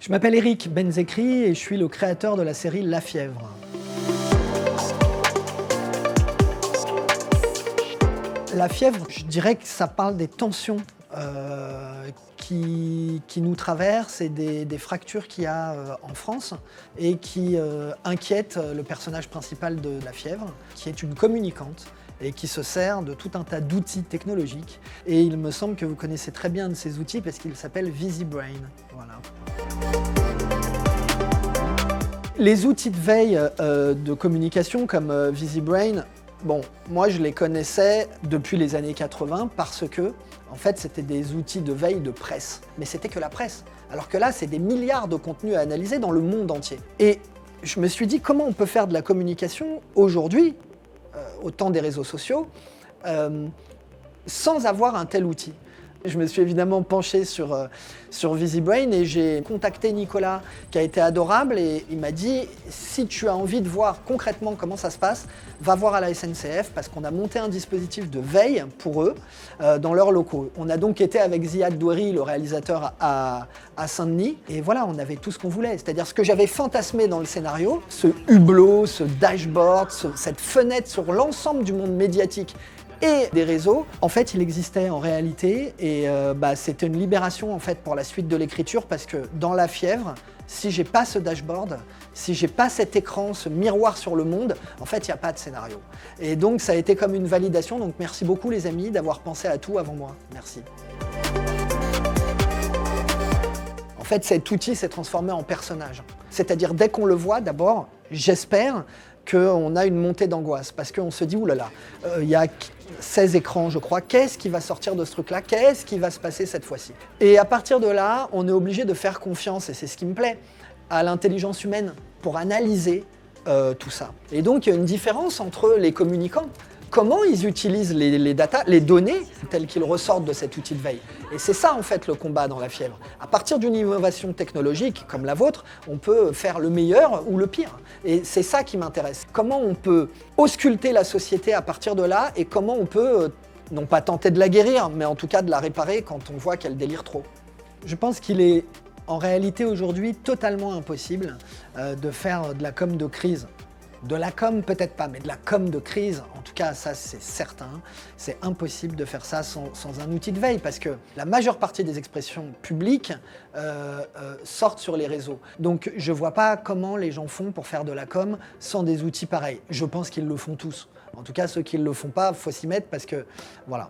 Je m'appelle Eric Benzekri et je suis le créateur de la série La Fièvre. La fièvre, je dirais que ça parle des tensions qui nous traversent et des fractures qu'il y a en France et qui inquiètent le personnage principal de La Fièvre, qui est une communicante et qui se sert de tout un tas d'outils technologiques. Et il me semble que vous connaissez très bien de ces outils parce qu'ils s'appellent VisiBrain. Voilà. Les outils de veille de communication comme VisiBrain, bon, moi je les connaissais depuis les années 80 parce que, en fait, c'était des outils de veille de presse. Mais c'était que la presse. Alors que là, c'est des milliards de contenus à analyser dans le monde entier. Et je me suis dit, comment on peut faire de la communication aujourd'hui, au temps des réseaux sociaux, sans avoir un tel outil ? Je me suis évidemment penché sur VisiBrain et j'ai contacté Nicolas qui a été adorable et il m'a dit « Si tu as envie de voir concrètement comment ça se passe, va voir à la SNCF parce qu'on a monté un dispositif de veille pour eux dans leurs locaux. » On a donc été avec Ziad Doueri, le réalisateur, à Saint-Denis et voilà, on avait tout ce qu'on voulait. C'est-à-dire ce que j'avais fantasmé dans le scénario, ce hublot, ce dashboard, cette fenêtre sur l'ensemble du monde médiatique et des réseaux, en fait, il existait en réalité et c'était une libération en fait pour la suite de l'écriture parce que dans La Fièvre, si j'ai pas ce dashboard, si j'ai pas cet écran, ce miroir sur le monde, en fait, il n'y a pas de scénario. Et donc, ça a été comme une validation. Donc, merci beaucoup les amis d'avoir pensé à tout avant moi. Merci. En fait, cet outil s'est transformé en personnage. C'est-à-dire, dès qu'on le voit, d'abord, j'espère qu'on a une montée d'angoisse parce qu'on se dit, oulala, il y a 16 écrans, je crois, qu'est-ce qui va sortir de ce truc-là? Qu'est-ce qui va se passer cette fois-ci? Et à partir de là, on est obligé de faire confiance, et c'est ce qui me plaît, à l'intelligence humaine pour analyser tout ça. Et donc, il y a une différence entre les communicants. Comment ils utilisent les data, les données telles qu'ils ressortent de cet outil de veille. Et c'est ça en fait le combat dans La Fièvre. À partir d'une innovation technologique comme la vôtre, on peut faire le meilleur ou le pire. Et c'est ça qui m'intéresse. Comment on peut ausculter la société à partir de là et comment on peut, non pas tenter de la guérir, mais en tout cas de la réparer quand on voit qu'elle délire trop. Je pense qu'il est en réalité aujourd'hui totalement impossible de faire de la com de crise. De la com, peut-être pas, mais de la com de crise, en tout cas, ça c'est certain. C'est impossible de faire ça sans un outil de veille parce que la majeure partie des expressions publiques sortent sur les réseaux. Donc je vois pas comment les gens font pour faire de la com sans des outils pareils. Je pense qu'ils le font tous. En tout cas, ceux qui ne le font pas, il faut s'y mettre parce que, voilà.